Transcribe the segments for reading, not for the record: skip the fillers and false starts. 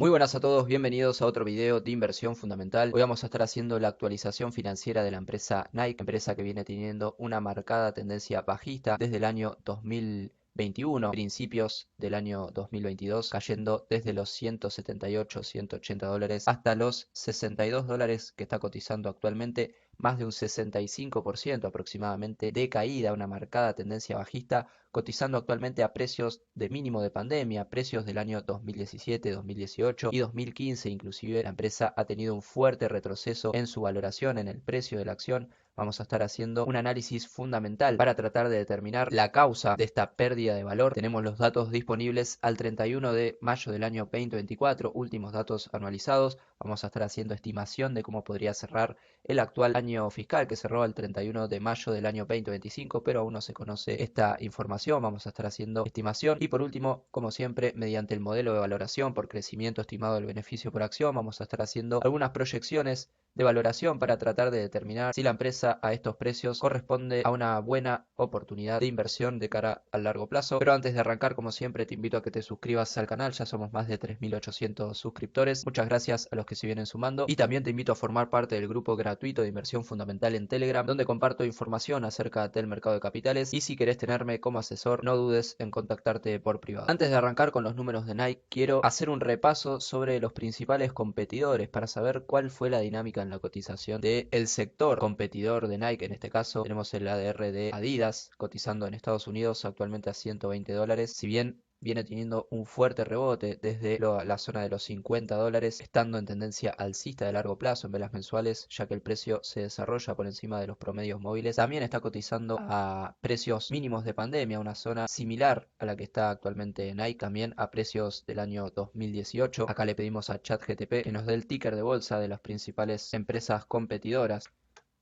Muy buenas a todos, bienvenidos a otro video de inversión fundamental. Hoy vamos a estar haciendo la actualización financiera de la empresa Nike, empresa que viene teniendo una marcada tendencia bajista desde el año 2021, principios del año 2022, cayendo desde los 178, 180 dólares hasta los 62 dólares que está cotizando actualmente, más de un 65% aproximadamente de caída, una marcada tendencia bajista, cotizando actualmente a precios de mínimo de pandemia, precios del año 2017, 2018 y 2015 inclusive. La empresa ha tenido un fuerte retroceso en su valoración, en el precio de la acción. Vamos a estar haciendo un análisis fundamental para tratar de determinar la causa de esta pérdida de valor. Tenemos los datos disponibles al 31 de mayo del año 2024, últimos datos anualizados. Vamos a estar haciendo estimación de cómo podría cerrar el actual año fiscal, que cerró el 31 de mayo del año 2025, pero aún no se conoce esta información. Vamos a estar haciendo estimación. Y por último, como siempre, mediante el modelo de valoración por crecimiento estimado del beneficio por acción, vamos a estar haciendo algunas proyecciones de valoración para tratar de determinar si la empresa a estos precios corresponde a una buena oportunidad de inversión de cara al largo plazo. Pero antes de arrancar, como siempre, te invito a que te suscribas al canal. Ya somos más de 3.800 suscriptores. Muchas gracias a los que se vienen sumando, y también te invito a formar parte del grupo gratuito de inversión fundamental en Telegram, donde comparto información acerca del mercado de capitales, y si querés tenerme como asesor, no dudes en contactarte por privado. Antes de arrancar con los números de Nike, quiero hacer un repaso sobre los principales competidores para saber cuál fue la dinámica en la cotización del sector competidor de Nike. En este caso tenemos el ADR de Adidas cotizando en Estados Unidos actualmente a 120 dólares. Si bien viene teniendo un fuerte rebote desde la zona de los 50 dólares, estando en tendencia alcista de largo plazo en velas mensuales, ya que el precio se desarrolla por encima de los promedios móviles. También está cotizando a precios mínimos de pandemia, una zona similar a la que está actualmente Nike, también a precios del año 2018. Acá le pedimos a ChatGTP que nos dé el ticker de bolsa de las principales empresas competidoras.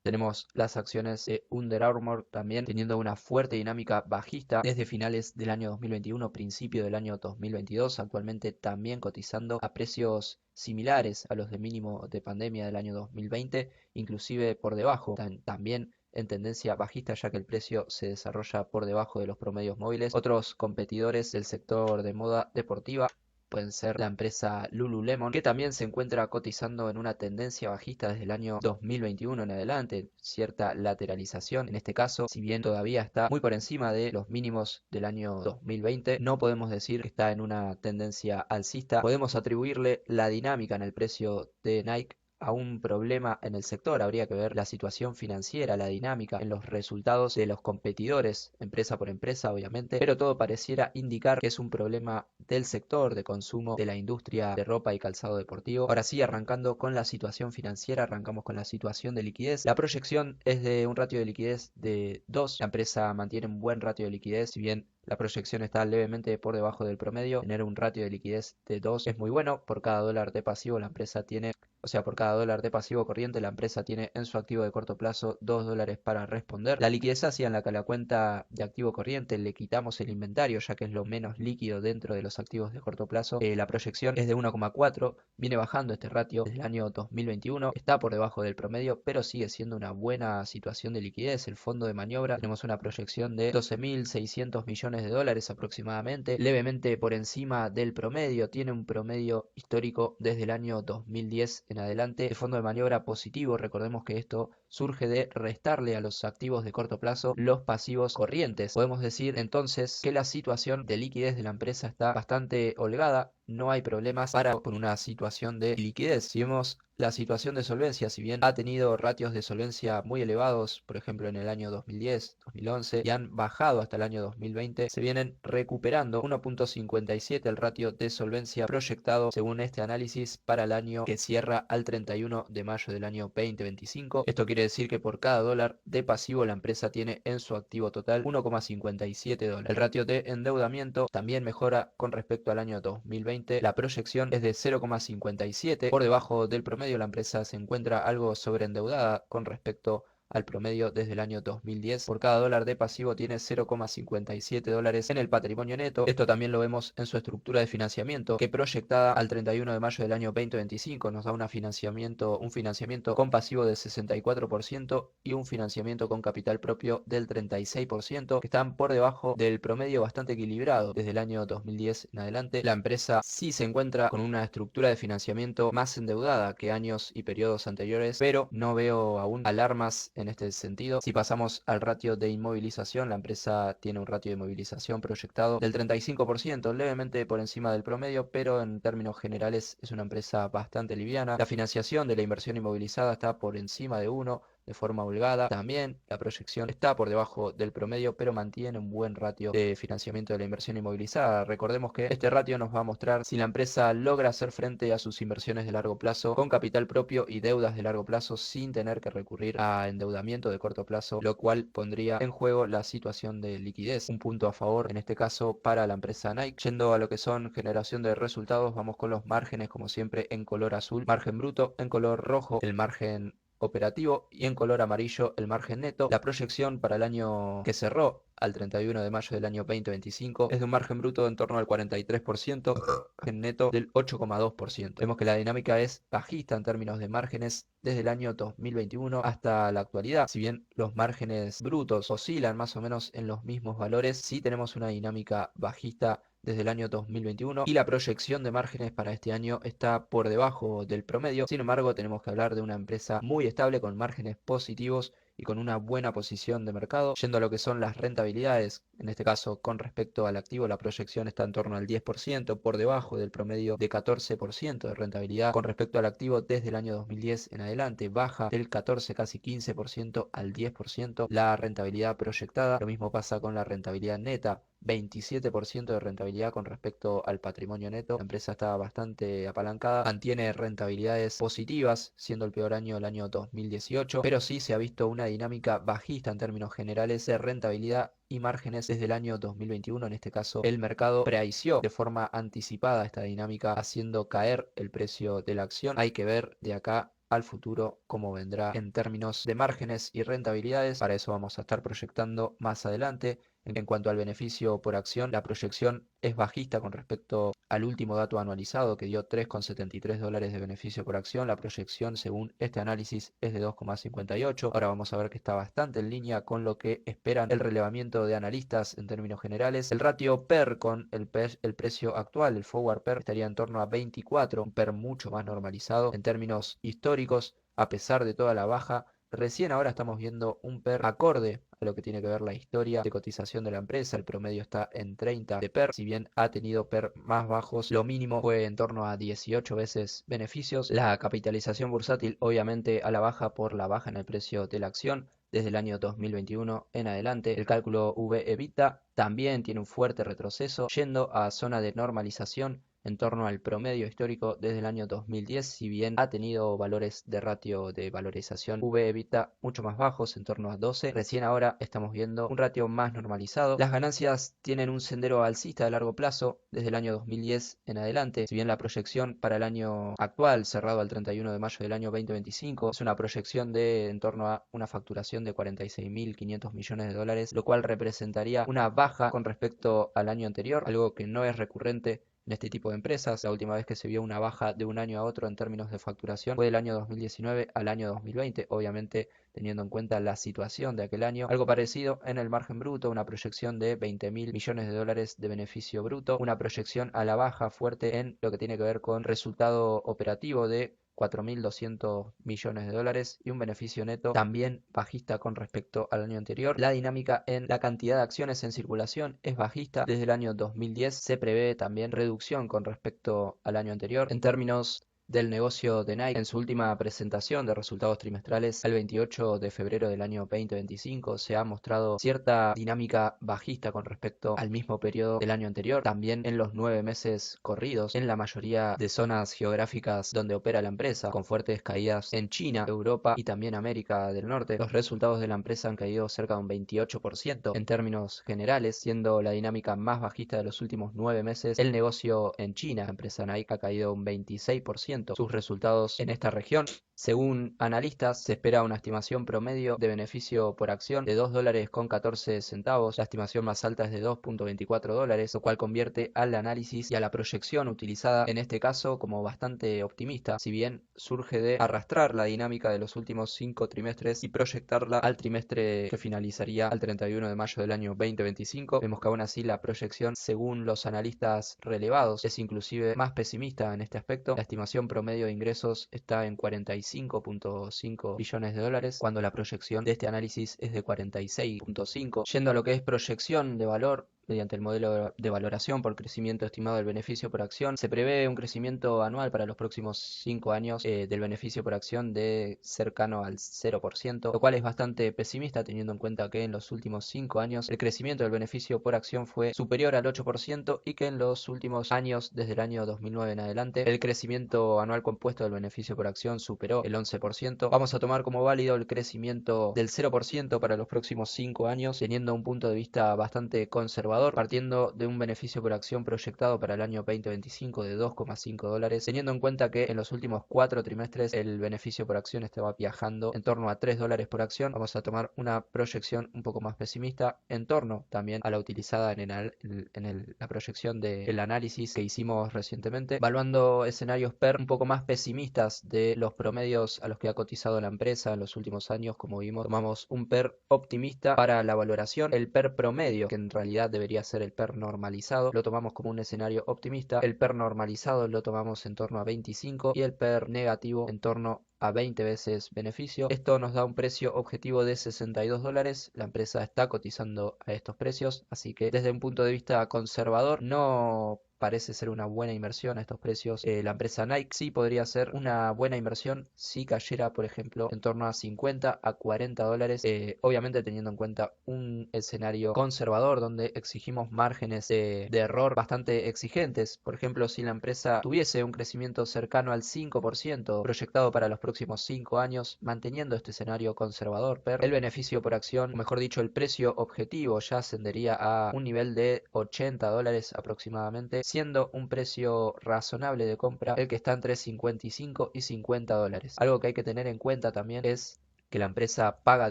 Tenemos las acciones de Under Armour también teniendo una fuerte dinámica bajista desde finales del año 2021, principio del año 2022, actualmente también cotizando a precios similares a los de mínimo de pandemia del año 2020, inclusive por debajo, también en tendencia bajista, ya que el precio se desarrolla por debajo de los promedios móviles. Otros competidores del sector de moda deportiva pueden ser la empresa Lululemon, que también se encuentra cotizando en una tendencia bajista desde el año 2021 en adelante, cierta lateralización en este caso. Si bien todavía está muy por encima de los mínimos del año 2020, no podemos decir que está en una tendencia alcista. Podemos atribuirle la dinámica en el precio de Nike a un problema en el sector. Habría que ver la situación financiera, la dinámica en los resultados de los competidores, empresa por empresa obviamente, pero todo pareciera indicar que es un problema del sector de consumo de la industria de ropa y calzado deportivo. Ahora sí, arrancando con la situación financiera, arrancamos con la situación de liquidez. La proyección es de un ratio de liquidez de 2. La empresa mantiene un buen ratio de liquidez, si bien la proyección está levemente por debajo del promedio. Tener un ratio de liquidez de 2 es muy bueno. Por cada dólar de pasivo la empresa tiene, o sea, por cada dólar de pasivo corriente la empresa tiene en su activo de corto plazo 2 dólares para responder. La liquidez ácida en la que a la cuenta de activo corriente le quitamos el inventario, ya que es lo menos líquido dentro de los activos de corto plazo. La proyección es de 1,4. Viene bajando este ratio desde el año 2021. Está por debajo del promedio, pero sigue siendo una buena situación de liquidez. El fondo de maniobra, tenemos una proyección de 12.600 millones de dólares aproximadamente, levemente por encima del promedio. Tiene un promedio histórico desde el año 2010 en adelante. El fondo de maniobra positivo, recordemos que esto surge de restarle a los activos de corto plazo los pasivos corrientes. Podemos decir entonces que la situación de liquidez de la empresa está bastante holgada. No hay problemas con una situación de liquidez. Si vemos la situación de solvencia, si bien ha tenido ratios de solvencia muy elevados, por ejemplo en el año 2010, 2011, y han bajado hasta el año 2020, se vienen recuperando. 1,57 el ratio de solvencia proyectado según este análisis para el año que cierra al 31 de mayo del año 2025. Esto quiere decir que por cada dólar de pasivo la empresa tiene en su activo total 1,57 dólares. El ratio de endeudamiento también mejora con respecto al año 2020. La proyección es de 0,57, por debajo del promedio. La empresa se encuentra algo sobreendeudada con respecto al promedio desde el año 2010. Por cada dólar de pasivo tiene 0,57 dólares en el patrimonio neto. Esto también lo vemos en su estructura de financiamiento, que proyectada al 31 de mayo del año 2025 nos da un financiamiento con pasivo del 64% y un financiamiento con capital propio del 36%, que están por debajo del promedio bastante equilibrado desde el año 2010 en adelante. La empresa sí se encuentra con una estructura de financiamiento más endeudada que años y periodos anteriores, pero no veo aún alarmas en este sentido. Si pasamos al ratio de inmovilización, la empresa tiene un ratio de inmovilización proyectado del 35%, levemente por encima del promedio, pero en términos generales es una empresa bastante liviana. La financiación de la inversión inmovilizada está por encima de 1 de forma holgada. También la proyección está por debajo del promedio, pero mantiene un buen ratio de financiamiento de la inversión inmovilizada. Recordemos que este ratio nos va a mostrar si la empresa logra hacer frente a sus inversiones de largo plazo con capital propio y deudas de largo plazo sin tener que recurrir a endeudamiento de corto plazo, lo cual pondría en juego la situación de liquidez. Un punto a favor en este caso para la empresa Nike. Yendo a lo que son generación de resultados, vamos con los márgenes como siempre en color azul, margen bruto, en color rojo el margen operativo y en color amarillo el margen neto. La proyección para el año que cerró al 31 de mayo del año 2025 es de un margen bruto de en torno al 43%, margen neto del 8,2%. Vemos que la dinámica es bajista en términos de márgenes desde el año 2021 hasta la actualidad. Si bien los márgenes brutos oscilan más o menos en los mismos valores, sí tenemos una dinámica bajista desde el año 2021 y la proyección de márgenes para este año está por debajo del promedio. Sin embargo, tenemos que hablar de una empresa muy estable con márgenes positivos y con una buena posición de mercado. Yendo a lo que son las rentabilidades, en este caso con respecto al activo, la proyección está en torno al 10%, por debajo del promedio de 14% de rentabilidad. Con respecto al activo, desde el año 2010 en adelante, baja del 14, casi 15% al 10% la rentabilidad proyectada. Lo mismo pasa con la rentabilidad neta. 27% de rentabilidad con respecto al patrimonio neto. La empresa está bastante apalancada, mantiene rentabilidades positivas, siendo el peor año el año 2018, pero sí se ha visto una dinámica bajista en términos generales de rentabilidad y márgenes desde el año 2021. En este caso, el mercado preaició de forma anticipada esta dinámica, haciendo caer el precio de la acción. Hay que ver de acá al futuro cómo vendrá en términos de márgenes y rentabilidades. Para eso vamos a estar proyectando más adelante. En cuanto al beneficio por acción, la proyección es bajista con respecto al último dato anualizado que dio 3,73 dólares de beneficio por acción. La proyección según este análisis es de 2,58. Ahora vamos a ver que está bastante en línea con lo que esperan el relevamiento de analistas en términos generales. El ratio PER con el precio actual, el forward PER, estaría en torno a 24, un PER mucho más normalizado en términos históricos. A pesar de toda la baja, recién ahora estamos viendo un PER acorde a lo que tiene que ver la historia de cotización de la empresa. El promedio está en 30 de PER, si bien ha tenido PER más bajos, lo mínimo fue en torno a 18 veces beneficios. La capitalización bursátil obviamente a la baja por la baja en el precio de la acción desde el año 2021 en adelante. El cálculo V/EBITDA también tiene un fuerte retroceso, yendo a zona de normalización en torno al promedio histórico desde el año 2010, si bien ha tenido valores de ratio de valorización V/EBITDA mucho más bajos, en torno a 12, recién ahora estamos viendo un ratio más normalizado. Las ganancias tienen un sendero alcista de largo plazo desde el año 2010 en adelante, si bien la proyección para el año actual, cerrado al 31 de mayo del año 2025, es una proyección de en torno a una facturación de 46.500 millones de dólares, lo cual representaría una baja con respecto al año anterior, algo que no es recurrente en este tipo de empresas. La última vez que se vio una baja de un año a otro en términos de facturación fue del año 2019 al año 2020, obviamente teniendo en cuenta la situación de aquel año. Algo parecido en el margen bruto, una proyección de 20.000 millones de dólares de beneficio bruto, una proyección a la baja fuerte en lo que tiene que ver con resultado operativo de 4.200 millones de dólares y un beneficio neto también bajista con respecto al año anterior. La dinámica en la cantidad de acciones en circulación es bajista. Desde el año 2010 se prevé también reducción con respecto al año anterior. En términos del negocio de Nike, en su última presentación de resultados trimestrales el 28 de febrero del año 2025 se ha mostrado cierta dinámica bajista con respecto al mismo periodo del año anterior, también en los 9 meses corridos en la mayoría de zonas geográficas donde opera la empresa, con fuertes caídas en China, Europa y también América del Norte. Los resultados de la empresa han caído cerca de un 28% en términos generales, siendo la dinámica más bajista de los últimos 9 meses el negocio en China. La empresa Nike ha caído un 26%, 0% sus resultados en esta región. Según analistas, se espera una estimación promedio de beneficio por acción de $2.14. La estimación más alta es de $2.24, lo cual convierte al análisis y a la proyección utilizada en este caso como bastante optimista, si bien surge de arrastrar la dinámica de los últimos 5 trimestres y proyectarla al trimestre que finalizaría al 31 de mayo del año 2025. Vemos que aún así la proyección, según los analistas relevados, es inclusive más pesimista en este aspecto. La estimación promedio de ingresos está en 45.5 billones de dólares, cuando la proyección de este análisis es de 46.5. Yendo a lo que es proyección de valor, mediante el modelo de valoración por crecimiento estimado del beneficio por acción, se prevé un crecimiento anual para los próximos 5 años del beneficio por acción de cercano al 0%, lo cual es bastante pesimista teniendo en cuenta que en los últimos 5 años el crecimiento del beneficio por acción fue superior al 8% y que en los últimos años, desde el año 2009 en adelante, el crecimiento anual compuesto del beneficio por acción superó el 11%. Vamos a tomar como válido el crecimiento del 0% para los próximos 5 años, teniendo un punto de vista bastante conservador, partiendo de un beneficio por acción proyectado para el año 2025 de $2.5, teniendo en cuenta que en los últimos 4 trimestres el beneficio por acción estaba viajando en torno a $3 por acción. Vamos a tomar una proyección un poco más pesimista en torno también a la utilizada en la proyección del análisis que hicimos recientemente, evaluando escenarios PER un poco más pesimistas de los promedios a los que ha cotizado la empresa en los últimos años. Como vimos, tomamos un PER optimista para la valoración. El PER promedio, que en realidad debería ser el PER normalizado, lo tomamos como un escenario optimista. El PER normalizado lo tomamos en torno a 25 y el PER negativo en torno a 20 veces beneficio. Esto nos da un precio objetivo de $62. La empresa está cotizando a estos precios, así que desde un punto de vista conservador no parece ser una buena inversión a estos precios. La empresa Nike sí podría ser una buena inversión si cayera, por ejemplo, en torno a 50 a $40, obviamente teniendo en cuenta un escenario conservador donde exigimos márgenes de error bastante exigentes. Por ejemplo, si la empresa tuviese un crecimiento cercano al 5% proyectado para los próximos 5 años, manteniendo este escenario conservador PER, el beneficio por acción, o mejor dicho, el precio objetivo ya ascendería a un nivel de $80 aproximadamente, siendo un precio razonable de compra el que está entre 55 y $50. Algo que hay que tener en cuenta también es que la empresa paga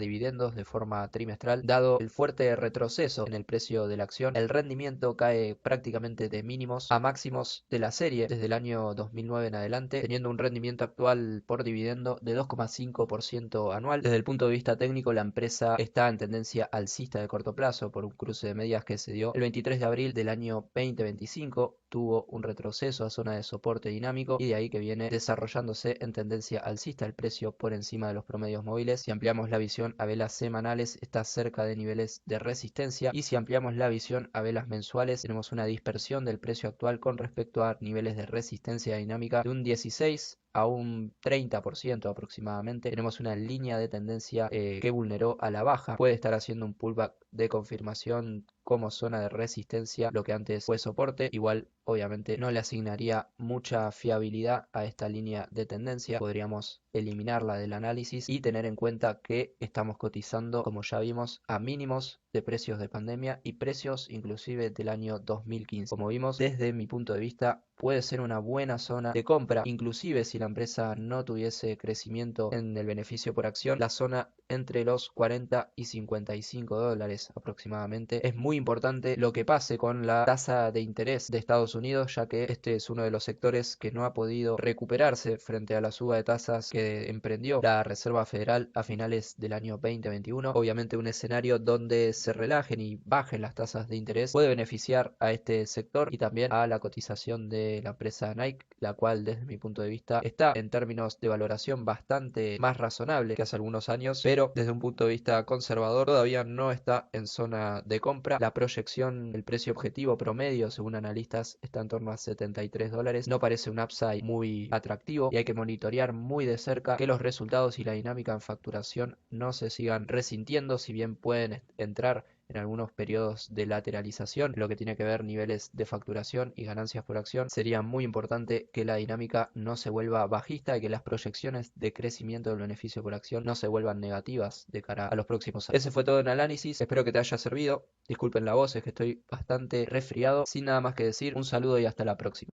dividendos de forma trimestral. Dado el fuerte retroceso en el precio de la acción, el rendimiento cae prácticamente de mínimos a máximos de la serie desde el año 2009 en adelante, teniendo un rendimiento actual por dividendo de 2,5% anual. Desde el punto de vista técnico, la empresa está en tendencia alcista de corto plazo por un cruce de medias que se dio el 23 de abril del año 2025. Tuvo un retroceso a zona de soporte dinámico y de ahí que viene desarrollándose en tendencia alcista el precio por encima de los promedios móviles. Si ampliamos la visión a velas semanales, está cerca de niveles de resistencia, y si ampliamos la visión a velas mensuales, tenemos una dispersión del precio actual con respecto a niveles de resistencia dinámica de un 16 a un 30% aproximadamente. Tenemos una línea de tendencia que vulneró a la baja. Puede estar haciendo un pullback de confirmación como zona de resistencia, lo que antes fue soporte. Igual, obviamente, no le asignaría mucha fiabilidad a esta línea de tendencia. Podríamos eliminarla del análisis y tener en cuenta que estamos cotizando, como ya vimos, a mínimos de precios de pandemia y precios inclusive del año 2015. Como vimos, desde mi punto de vista, puede ser una buena zona de compra, inclusive si la empresa no tuviese crecimiento en el beneficio por acción. La zona entre los 40 y $55 aproximadamente. Es muy importante lo que pase con la tasa de interés de Estados Unidos, ya que este es uno de los sectores que no ha podido recuperarse frente a la suba de tasas que emprendió la Reserva Federal a finales del año 2021. Obviamente un escenario donde se relajen y bajen las tasas de interés puede beneficiar a este sector y también a la cotización de la empresa Nike, la cual desde mi punto de vista está en términos de valoración bastante más razonable que hace algunos años, pero desde un punto de vista conservador todavía no está en zona de compra. La proyección, el precio objetivo promedio según analistas está en torno a $73. No parece un upside muy atractivo y hay que monitorear muy de cerca que los resultados y la dinámica en facturación no se sigan resintiendo, si bien pueden entrar en algunos periodos de lateralización, en lo que tiene que ver niveles de facturación y ganancias por acción. Sería muy importante que la dinámica no se vuelva bajista y que las proyecciones de crecimiento del beneficio por acción no se vuelvan negativas de cara a los próximos años. Ese fue todo el análisis, espero que te haya servido. Disculpen la voz, es que estoy bastante resfriado. Sin nada más que decir, un saludo y hasta la próxima.